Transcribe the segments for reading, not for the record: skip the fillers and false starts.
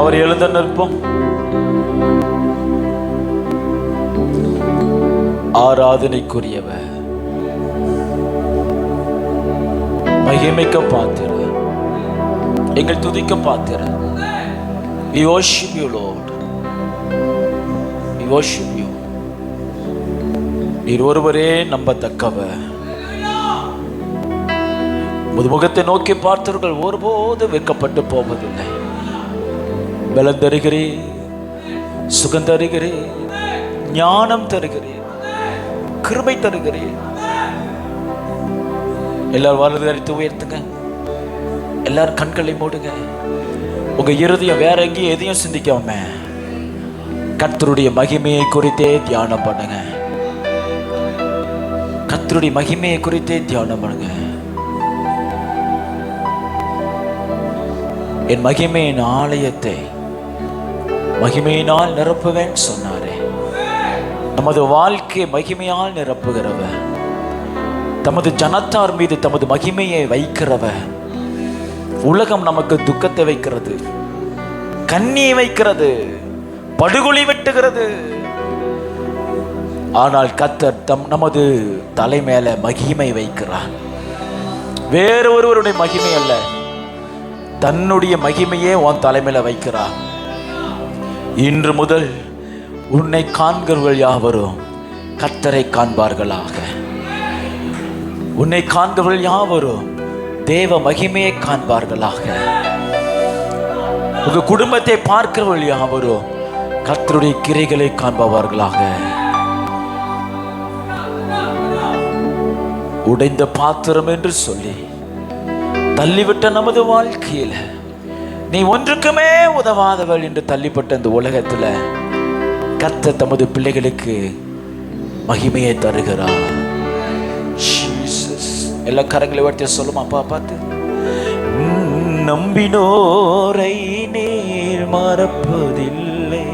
அவர் எழுந்து நிற்போம். ஆராதனைக்குரியவர், மகிமைக்க பாத்திர, எங்கள் துதிக்க பாத்திர. We worship you, Lord. We worship you. நீர் ஒருவரே நம்பத்தக்கவர். முகத்தை நோக்கி பார்த்தவர்கள் ஒருபோது வெட்கப்பட்டு போவதில்லை. பலம் தருகிறேன், சுகம் தருகிறேன், ஞானம் தருகிறேன், கிருபை தருகிறேன். எல்லாரும் வலது கரத்தை உயர்த்துங்க. எல்லாரும் கண்களை மூடுங்க. உங்க இருதயம் வேற எங்கேயும் எதையும் சிந்திக்காம கர்த்தருடைய மகிமையை குறித்தே தியானம் பண்ணுங்க. கர்த்தருடைய மகிமையை குறித்தே தியானம் பண்ணுங்க. என் மகிமையின் ஆலயத்தை மகிமையினால் நிரப்புவேன் சொன்னாரே. நமது வாழ்க்கையை மகிமையால் நிரப்புகிறவர், தமது ஜனத்தார் மீது தமது மகிமையை வைக்கிறவர். உலகம் நமக்கு துக்கத்தை வைக்கிறது, கண்ணீரை வைக்கிறது, படுகொலி வெட்டுகிறது. ஆனால் கர்த்தர் நமது தலை மேல மகிமை வைக்கிறார். வேறு ஒருவருடைய மகிமை அல்ல, தன்னுடைய மகிமையே உன் தலைமையில வைக்கிறார். இன்று முதல் உன்னை காண்கிறவர்கள் யாவரும் கர்த்தரை காண்பார்களாக. உன்னை காண்கிறவர்கள் யாவரும் தேவ மகிமையை காண்பார்களாக. உங்க குடும்பத்தை பார்க்கிறவர்கள் யாவரும் கர்த்தருடைய கிரைகளை காண்பவர்களாக. உடைந்த பாத்திரம் என்று சொல்லி தள்ளிவிட்ட நமது வாழ்க்கையில நீ ஒன்றுக்குமே உதவாதவள் என்று தள்ளிப்பட்ட இந்த உலகத்துல கர்த்தர் தமது பிள்ளைகளுக்கு மகிமையை தருகிறார். எல்லா கரங்களை உயர்த்தி சொல்லுமா அப்பா பார்த்து. நம்பினோரை நீர் மறப்பதில்லை,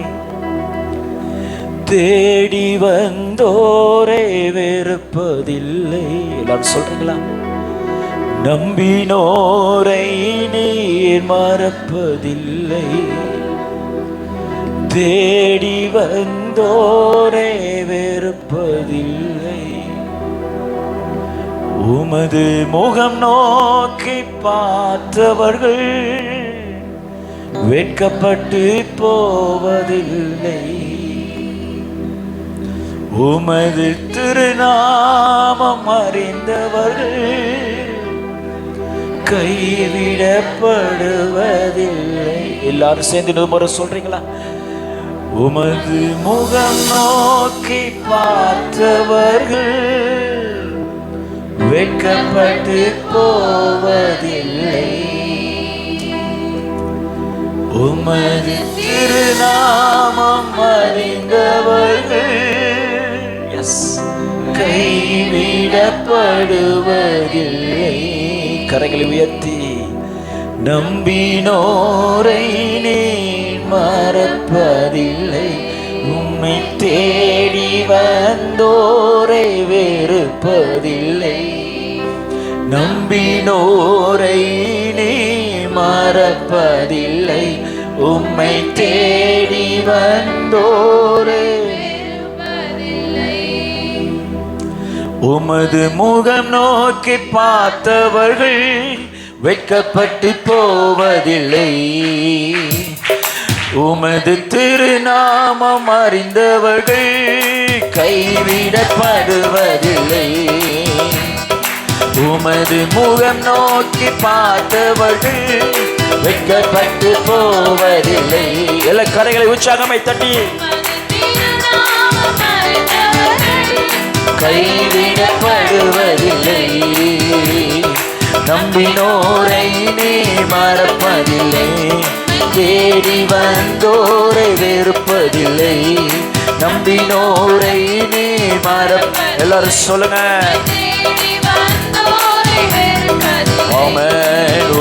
தேடி வந்தோரை வெறுப்பதில்லை. எல்லாரும் சொல்றீங்களா? நம்பினோரை நீர் மறப்பதில்லை, தேடி வந்தோரை வெறுப்பதில்லை. உமது முகம் நோக்கி பார்த்தவர்கள் வெட்கப்பட்டு போவதில்லை. உமது திருநாமம் அறிந்தவர்கள் கைவிடப்படுவதில்லை. எல்லாரும் சேர்ந்து முறை சொல்றீங்களா? உமது முகம் நோக்கி பார்த்தவர்கள் வெட்கப்பட்டு போவதில்லை. உமது திருநாமம் அறிந்தவர்கள் கைவிடப்படுவதில்லை. கரங்களை உயர்த்தி. நம்பினோரை நீர் மறப்பதில்லை, உம்மை தேடி வந்தோரை வெறுப்பதில்லை. நம்பினோரை நீர் மறப்பதில்லை, உம்மை தேடி வந்தோரை. உமது முகம் நோக்கி பார்த்தவர்கள் வெட்கப்பட்டு போவதில்லை. உமது திருநாமம் அறிந்தவர்கள் கைவிடப்படுவதில்லை. உமது முகம் நோக்கி பார்த்தவர்கள் வெட்கப்பட்டு போவதில்லை. எல்லா கரைகளை உற்சாகமை தட்டி. கைவிடப்படுவதில்லை, நம்பினோரை நீ மறப்பதில்லை, தேடி வந்தோரை வெறுப்பதில்லை. நம்பினோரை நீ எல்லாரும் சொல்லுங்க.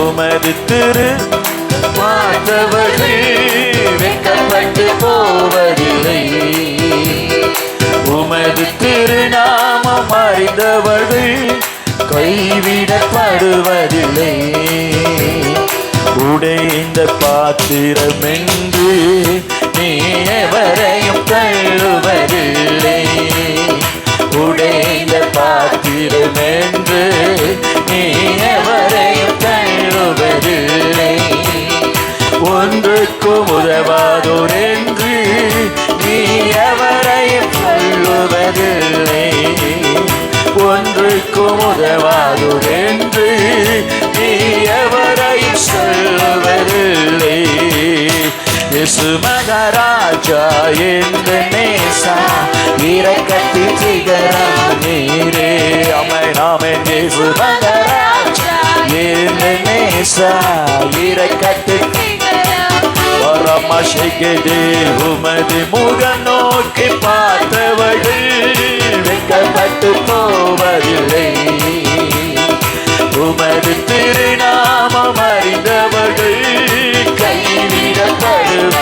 உமது திரு பார்த்தவர்கள் வெட்கப்பட்டு போவதில்லை. உமது திருநாமம் அறிந்தவர்கள் கைவிடப்படுவதில்லை. உடைந்த பாத்திரம் என்று நீ எவரையும் தள்ளுவதில்லை. உடைந்த பாத்திரம் என்று நீ எவரையும் தள்ளுவதில்லை. ஒன்றுக்கும் உதவாதோர் என்று நீ எவரையும் சொல்லுவதில்லை. ஒன்றுக்கும் உதவாதோர் என்று நீ எவரையும் சொல்லுவதில்லை. இயேசு மகாராஜா என்ற நேசா இரக்கத்தின் சிகரம் நீரே. ஆமென் ஆமென். இயேசு மகாராஜா என்ற நேசா இரக்கத்தின் வரமசைகதே. உமது முகம் நோக்கி பார்த்தவர்கள் வெட்கப்பட்டு போவதில்லை. உமது திருநாமம் அறிந்தவர்கள் கைவிடப்படும்.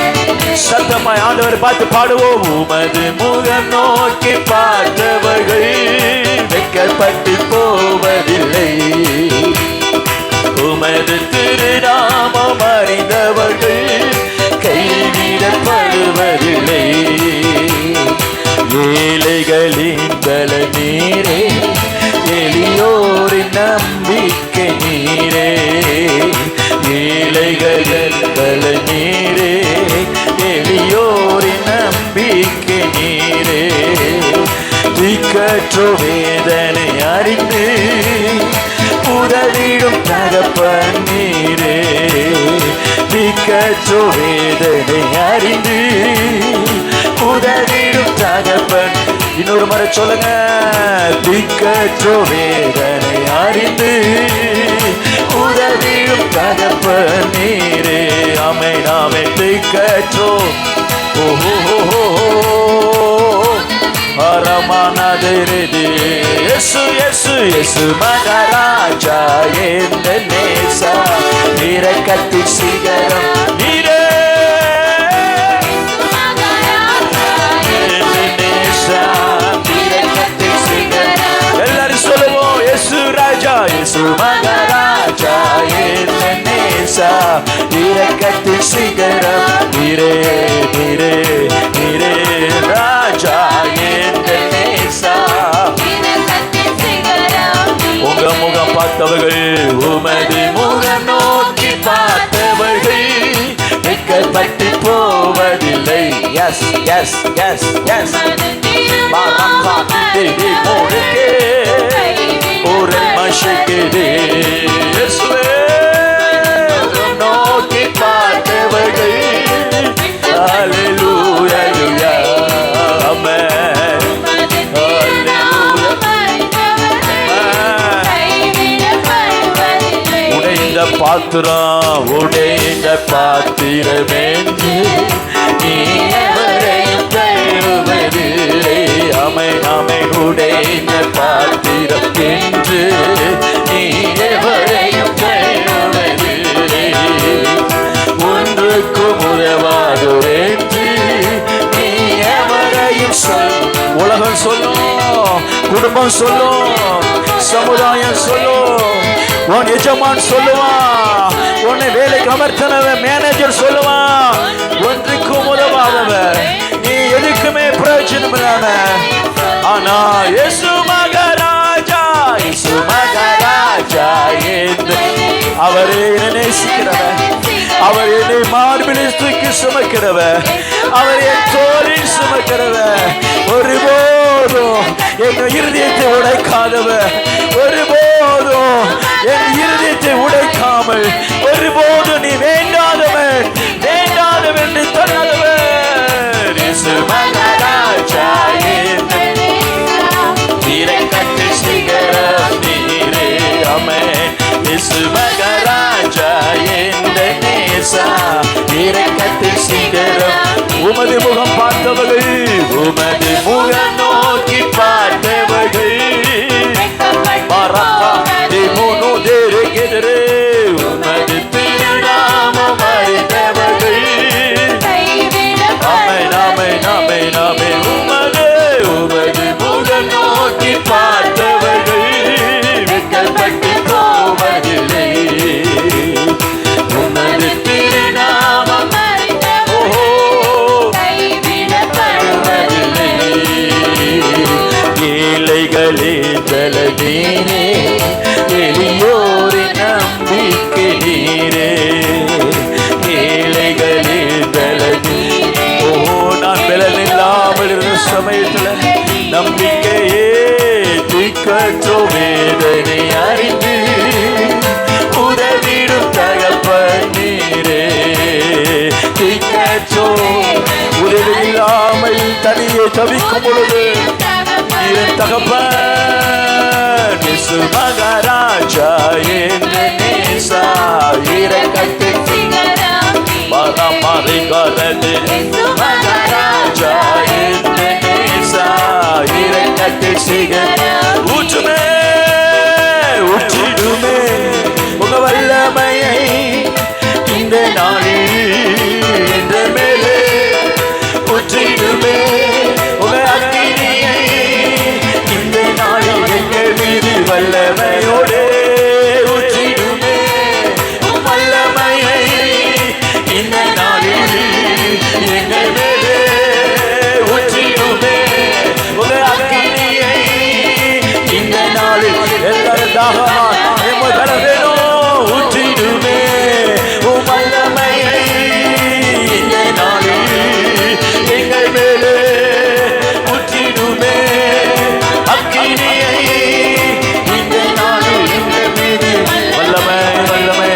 சத்தமாய் ஆண்டவரை பார்த்து பாடுவோம். உமது முகம் நோக்கி பார்த்தவர்கள் வெட்கப்பட்டு போவதில்லை. உமது திருநாமம் அறிந்தவர்கள் கைவிடப்படுவதில்லை. ஏழைகளின் பல நீரே, எளியோரின் நம்பிக்கை நீரே. ஏழைகளின் பல நீரே, எளியோரின் நம்பிக்கை நீரே. திக்கற்ற வேதனை அறிந்து உதவிடும் தகப்பன் நீரே. திக்கற்ற வேதனை அறிந்து உதவிடும் தகப்பன். இன்னொரு முறை சொல்லுங்க. திக்கற்ற வேதனை அறிந்து உதவிடும் தகப்பன் நீரே. ஆமென் ஆமென். திக்கற்றோ அரமானதெரிது. இயேசு இயேசு இயேசு மகாராஜா என்ற நேசா இரக்கத்தின் சிகரம் நீரே. எல்லாரும் சொல்லுவோம். இயேசு ராஜா இயேசு மகாராஜா என்ற நேசா இரக்கத்தின் சிகரம் நீரே நீரே நீரே. ராஜா என்ற நேசா உங்க முகம் பார்த்தவர்கள், உமது முகம் நோக்கி பார்த்தவர்கள் வெட்கப்பட்டு போவதில்லை. எஸ் எஸ் எஸ் எஸ். ஒரு மஷிக்குதே நோக்கி பார்த்தவர்கள். ஹல்லேலூயா ஆமென். உடைந்த பாத்திரம் உடைந்த பாத்திரம் என்று நீ எவரையும் தள்ளுவதில்லை. ஆமென் ஆமென். உடைந்த பாத்திரம் என்று நீ எவரையும் தள்ளுவதில்லை. ஒன்றுக்கும் உதவாதோர் என்று நீ எவரையும் சொல். உலகம் சொல்லும், குடும்பம் சொல்லும், சமுதாயம் சொல்லும், உன் எஜமான் சொல்லுவான், உன்னை வேலைக்கு அமர்த்தினவன் மேனேஜர் சொல்லுவான், ஒன்றுக்கும் உதவாதவன், நீ எதுக்குமே பிரயோஜனம் இல்லாம. ஆனா இயேசு மகாராஜா இயேசு மகாராஜா என்று அவரே நேசிக்கிறவன், அவர் என்னை மார்பில் தூக்கி சுமக்கிறவன், அவர் என் தோளில் சுமக்கிறவன், ஒருபோதும் என் இருதயத்தை உடைக்காதவன், ஒருபோதும் என் இருதயத்தை உடைக்காமல், ஒருபோதும் நீ வேண்டாதவன் வேண்டாதவன் என்று தள்ளாதவன். இயேசு மகாராஜா இரக்கத்து சிகரம் நீரே. ஆமென். இயேசு மகாராஜா என்ற நேசா இரக்கத்து சிகரம். உமது முகம் பார்த்தவர்கள், உமது முகம் நோக்கி பார்த்தவர்கள் உமது திருநாமம் அறிந்தவர்கள். ஆமென் ஆமென் ஆமென் ஆமென். உமது முகம் நோக்கி பார்த்தவர்கள் வெட்கப்பட்டு போவதில்லை. உமது நீரே, எளியோரின் நம்பிக்கை நீரே, ஏழைகளில் பலன். ஓ, நான் பலன் இல்லாமல் இருந்த சமயத்துல நம்பிக்கையே திக்கற்றோ வேதனை அறிந்து உதவிடும் தகப்பன் நீரே, திக்கற்றோ. உதவி இல்லாமல் தனியே தவிக்கும் பொழுது நீரன் தகப்பன். இயேசு மகாராஜா என்ற நேசா இரக்கத்தின் மகாமாரிகாரது. மகாராஜா என்ற நேசா இரக்கத்தின் சிகரம். ஊற்றுமே ஊற்றிடுமே உங்க வல்லமையை இந்த நாளில் என்ற மேலே ஊற்றிடுமே உங்க அக்கினியை இந்த நாளில் எங்கள் மீது வல்லமையோடு ஊற்றிடுமே வல்லமையை இந்த நாளில் எங்கள் மேலே ஊற்றிடுமே உங்க அக்கினியை இந்த நாளில் எல்லாரும் தாகமா எம்ம வேணும் ஊற்றிடுமே உம் வல்லமையை இந்த நாளில் எங்கள் மேலே ஊற்றிடுமே அக்கினியை இந்த நாளில் எங்கள் மீது வல்லமை வல்லமை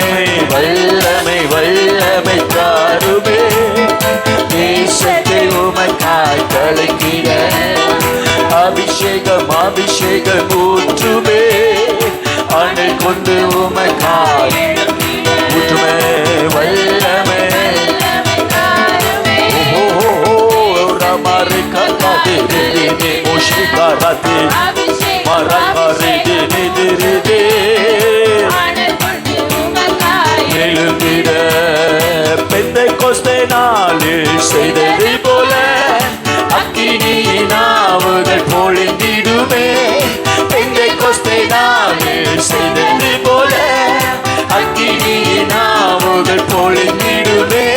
வல்லமை வல்லமை தாருமே தேசத்தை உமக்காய் கலக்கிட அபிஷேகம் அபிஷேகம் ஊற்றுமே அனல் கொண்டு உமக்காய் ஊற்றுமே வல்லமை. ரமாரி காத்தே ஓஷி காத்தே மரகாரி திரிதே எழுந்திட பெந்தைக்கோஸ்தே நாளில் செய்ததை போல அக்கினியின் ஆவுகள் பொழிந்திடுமே. பெந்தைக்கோஸ்தே நாளில் செய்தது போல அக்கினியின் ஆவுகள் பொழிந்திடுமே.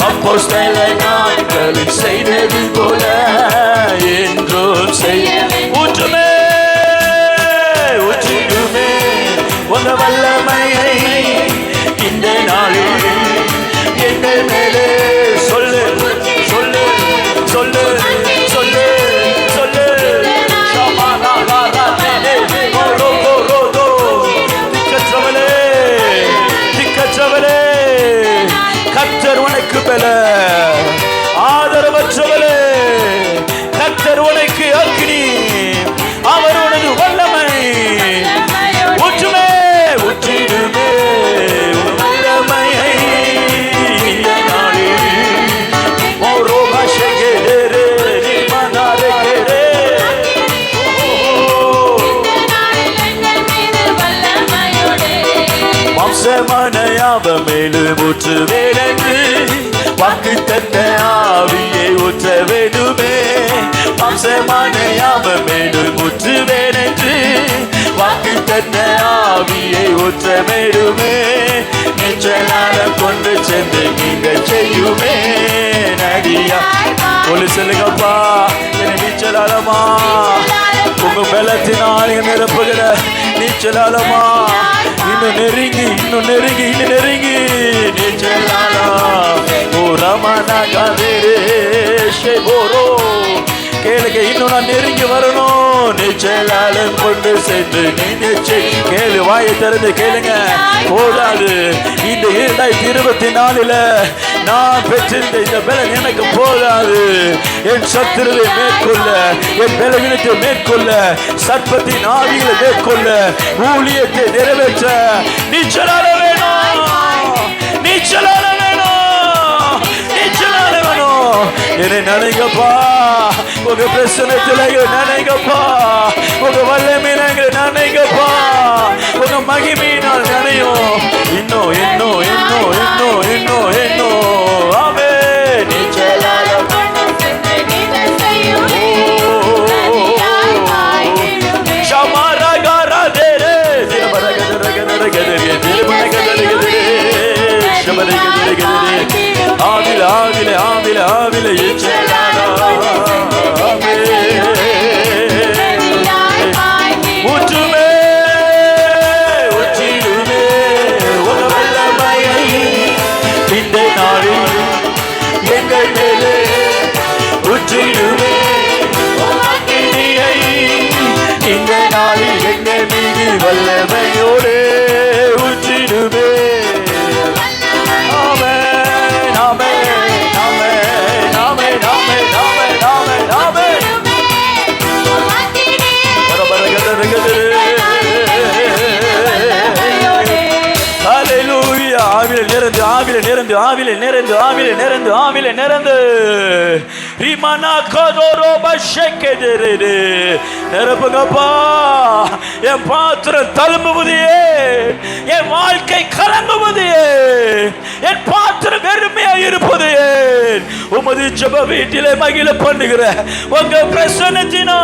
அப்போஸ்தல நாட்களில் செய்தது போல என்றும் செய்ய ஊற்றுமே ஊற்றிடுமே உங்க வல்லமையை இந்த நாளில் எங்கள் மேலே சொல்லு சொல்லு சொல்லு சொல்லு சொல்லு. திக்கற்றவளே திக்கற்றவளே கர்த்தர் உனக்கு பல ஆதரவற்றவளே கர்த்தர் உனக்கு அக்கினி அவர் உனது வல்லமை ஊற்றுமே ஊற்றிடுமே வல்லமையை இந்த நாளில் ஓரோ பாஷகேரே மனாரேரே வம்சமனையாவ மேலும் ஊற்றுவேனென்று வாக்கு தந்த ஆவியை ஊற்ற வேண்டுமே. வம்சமனையாவ மேலும் ஊற்றுவேனென்று வாக்கு தந்த ஆவியை ஊற்ற வேண்டுமே. நிச்சலால கொண்டு சென்று நீங்க செய்யுமே நடியா ஒளி சொல்லுங்கப்பா நீச்சலாலமா உங்க பலத்தினால் நிரப்புகிற நீச்சலாலமா இன்னும் நெருங்கி இன்னும் நெருங்கி இன்னும் நெருங்கி நீச்சலாலா ஓ ரமணா காதேரே ஷேபோரோ கேளுங்க இன்னும் நான் நெருங்கி வரணும் நீச்சலாலம் கொண்டு சென்று நினைச்சு கேளு வாயை திறந்து கேளுங்க போதாது. இந்த 2024 நான் பெற்றிருந்த இந்த பலன் எனக்கு போதாது. என் சத்துருவை மேற்கொள்ள என் பலவீனத்தை மேற்கொள்ள சர்ப்பத்தின் ஆவிகளை மேற்கொள்ள ஊழியத்தை நிறைவேற்ற நீச்சலால வேணும் நீச்சலால வேணும் நீச்சலால வேணும். என்னை நினைங்கப்பா உங்க பிரசனத்துல நினைங்கப்பா உங்க வல்லமையில நினைங்கப்பா உங்க மகிமையினால் நினையும் இன்னும் இன்னும் இன்னும் இன்னும் இன்னும் இன்னும் ஆமே நீச்சலால ஆவிலே ஆவிலே ஆவிலே ஊற்றுமே ஊற்றிடுமே உங்க வல்லமையை இந்த நாளில் எங்கள் மேலே ஊற்றிடுமே இந்த நாளில் எங்கள் மீது வல்லமையோடு ஊற்றிடுமே. நிரந்து ஆவிலே நிரந்து ஆவிலே நிரந்து ஆவிலே நிரந்து ரிமனா கதோரோ பஷக்கெதெரே நிரப்புங்கப்பா. என் பாத்திரம் தழும்புவதையே, என் வாழ்க்கை கலங்குவதையே, என் பாத்திரம் வெறுமையா இருப்பதையே உமது ஜெப வீட்டிலே மகிழ பண்ணுகிற உங்க பிரசன்னத்தினா,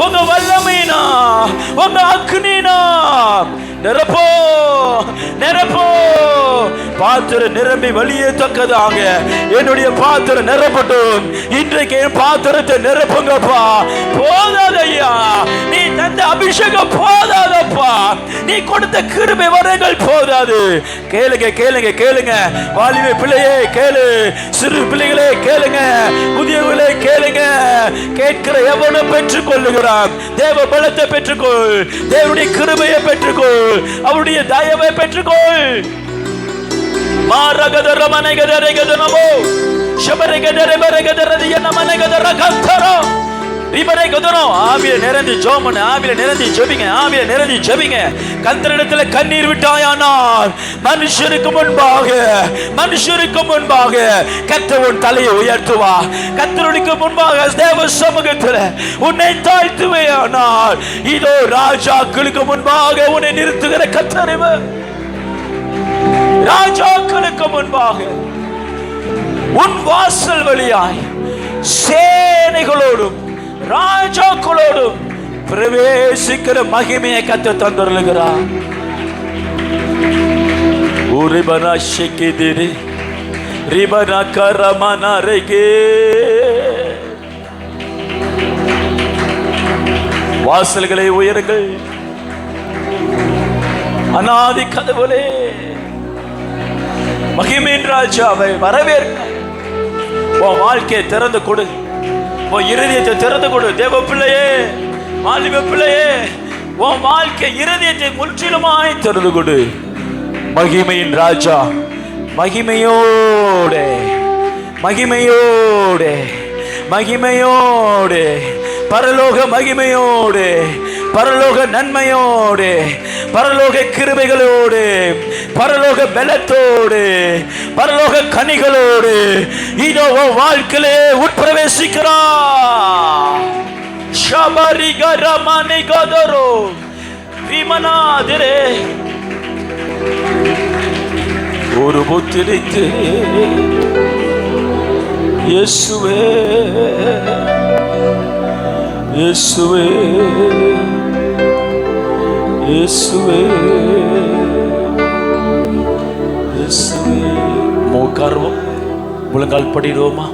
உங்க வல்லமையினா, உங்க அக்னினா நிரப்போ நிரப்போ. பாத்திரம் நிரம்பி வழியத்தக்கதாக என்னுடைய பாத்திரம் நிரப்பட்டும். இன்றைக்கு என் பாத்திரத்தை நிரப்புங்கப்பா. போதாதையா, நீ தந்த அபிஷேகம் போதாதப்பா, நீ கொடுத்த கிருபை வரங்கள் போதாது. கேளுங்க கேளுங்க கேளுங்க, வாலிப பிள்ளையே கேளு, சிறு பிள்ளைகளே கேளுங்க, புதியவர்களே கேளுங்க. கேட்கிற எவனும் பெற்றுக் கொள்ளுகிறான். தேவ பலத்தை பெற்றுக்கொள், தேவனுடைய கிருபையை பெற்றுக்கொள், அவருடைய தயவை பெற்றுக்கொள். மாரகதர மனைகதர கதனமோ ஷபரகதர பரகதர தியன மனைகதர கந்தரோ ரிபரை கதனோ. ஆவியில நிரம்பி ஜெபம் பண்ணு, ஆவியில நிரம்பி ஜெபிங்க, ஆவியில நிரம்பி ஜெபிங்க. கர்த்தரிடத்துல கண்ணீர் விட்டாயானால் மனுஷருக்கு முன்பாக, மனுஷருக்கு முன்பாக கர்த்தர் உன் தலையை உயர்த்துவா. கர்த்தருக்கு முன்பாக தேவ சமூகத்துல உன்னை தாழ்த்துவேயானால் இதோ ராஜாக்களுக்கு முன்பாக உன்னை நிறுத்துகிற கர்த்தர் இவர். ராஜாக்களுக்கு முன்பாக உன் வாசல் வழியாய் சேனைகளோடும் ராஜாக்களோடும் பிரவேசிக்கிற மகிமையை கர்த்தர் தந்தருளுகிறார். உரிபனா ஷெகிதிரி ரிபனா கரமனரகே. வாசல்களை உயருங்கள், அநாதி கதவுகளே மகிமையின் ராஜாவை வரவேற்க. உன் வாழ்க்கையை திறந்து கொடு, உன் இருதயத்தை திறந்து கொடு. தேவ பிள்ளையே, வாலிப பிள்ளையே, உன் வாழ்க்கை இருதயத்தை முற்றிலுமாய் திறந்து கொடு. மகிமையின் ராஜா மகிமையோடு மகிமையோடு மகிமையோடு பரலோக மகிமையோடு, பரலோக நன்மையோடு, பரலோக கிருபைகளோடு, பரலோக பலத்தோடு, பரலோக கனிகளோடு இதோ வாழ்க்கையிலே உட்பிரவேசிக்கிறார். ஷபரிகரமனி கதரோ விமனாதிரே ஒரு புத்திரித்து இயேசுவே இயேசுவே இயேசுவே இயேசுவே. மோக்கார்வோம், முழங்கால் படிடுவோமா?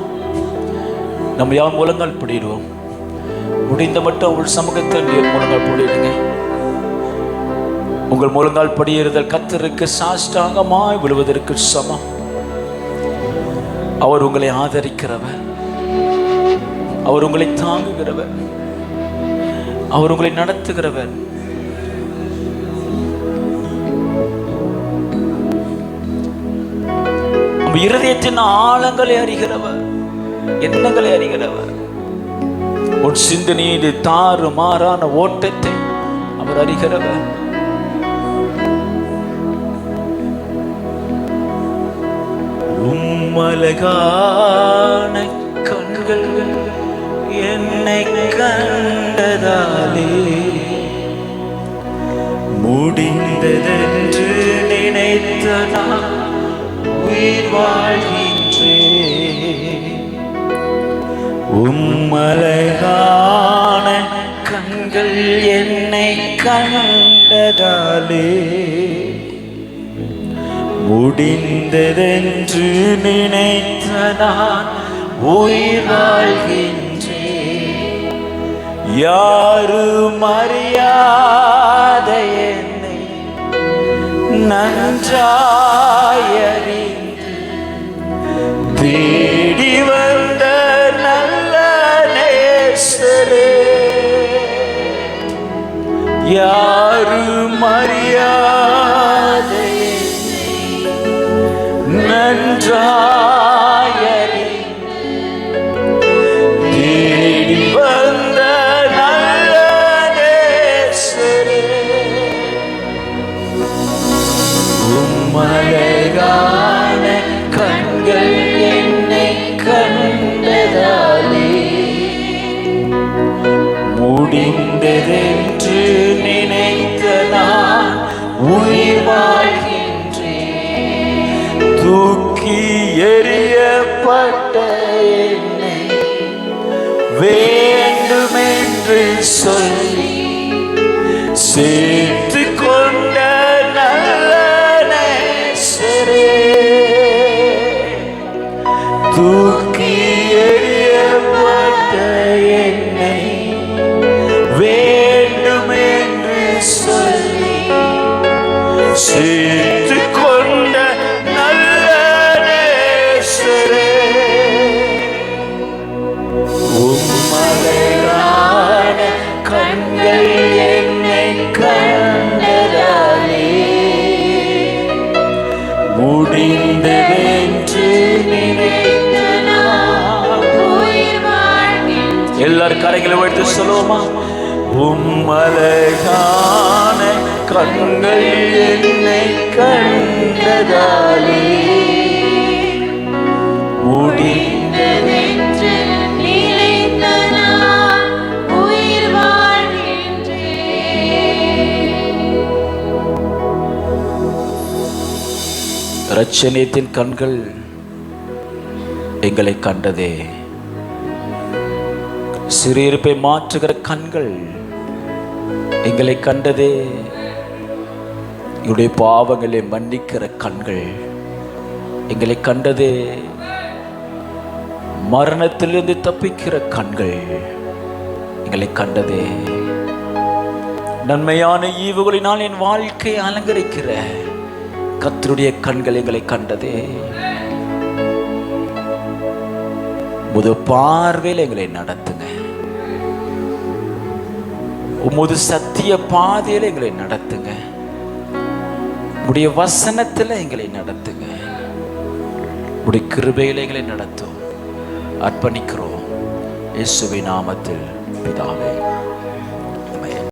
நம்ம யாரும் முழங்கால் படிடுவோம். முடிந்த மட்டும் உங்கள் சமூகத்தில் முழங்கால் படிடுங்க. உங்கள் முழங்கால் படியறுதல் கர்த்தருக்கு சாஷ்டாங்கமாய் விழுவதற்கு சமம். அவர் உங்களை ஆதரிக்கிறவர், அவர் உங்களை தாங்குகிறவர், அவர் உங்களை நடத்துகிறவர். இருதயத்தின் ஆழங்களை அறிகிறவர், எண்ணங்களை அறிகிறவர். உன் சிந்தனையின் தாறு மாறான ஓட்டத்தை அவர் அறிகிறவர். உம்மலகான கண்கள் என்னை கண்டதாலே முடிந்ததென்று நினைத்த நான் உயிர் வாழ்கின்றேன். உம்மலகான கண்கள் என்னை கண்டதாலே முடிந்ததென்று நினைத்த நான் உயிர் வாழ்கின்றேன். யாரும் அறியாத என்னை நன்றாயறிந்து தேடி வந்த நல்ல நேசரே, யாரும் அறியாத நன்றாயறிந்து தேடி வந்த நல்ல நேசரே, உம்மழகான கண்கள் என்னை கண்டதாலே முடிந்ததென்று நினைத்த நான் உயிர் வாழ்கின்றேன். தூக்கி எறியப்பட்ட என்னை வேண்டுமென்று சொல்லி சேர்த்து கொண்ட நல்ல நேசரே, தூக்கி எறியப்பட்ட என்னை வேண்டுமென்று சொல்லி சேர்த்து கொண்ட நல்ல நேசரே, உம்மழகான கண்கள் என்னை கண்டதாலே முடிந்ததென்று நினைத்த நான் உயிர் வாழ்கின்றேன். எல்லாரும் கரைகளை வைத்து சொல்லுவோமா? உம்மழகான கண்கள் என்னை கண்டதாலே முடிந்ததென்று நினைத்த நான் உயிர் வாழ்கின்றேன். இரட்சணியத்தின் கண்கள் எங்களை கண்டதே, சிறையிருப்பை மாற்றுகிற கண்கள் எங்களை கண்டதே, என்னுடைய பாவங்களை மன்னிக்கிற கண்கள் எங்களை கண்டதே, மரணத்திலிருந்து தப்பிக்கிற கண்கள் எங்களை கண்டதே, நன்மையான ஈவுகளினால் என் வாழ்க்கையை அலங்கரிக்கிற கர்த்தருடைய கண்கள் எங்களை கண்டதே. உமது பார்வையில் எங்களை நடத்துங்க, உமது சத்திய பாதையில் எங்களை நடத்துங்க, உடைய வசனத்தில் எங்களை நடத்துங்க, உடைய கிருபையில் எங்களை நடத்தும். அர்ப்பணிக்கிறோம் இயேசுவின் நாமத்தில் பிதாவே.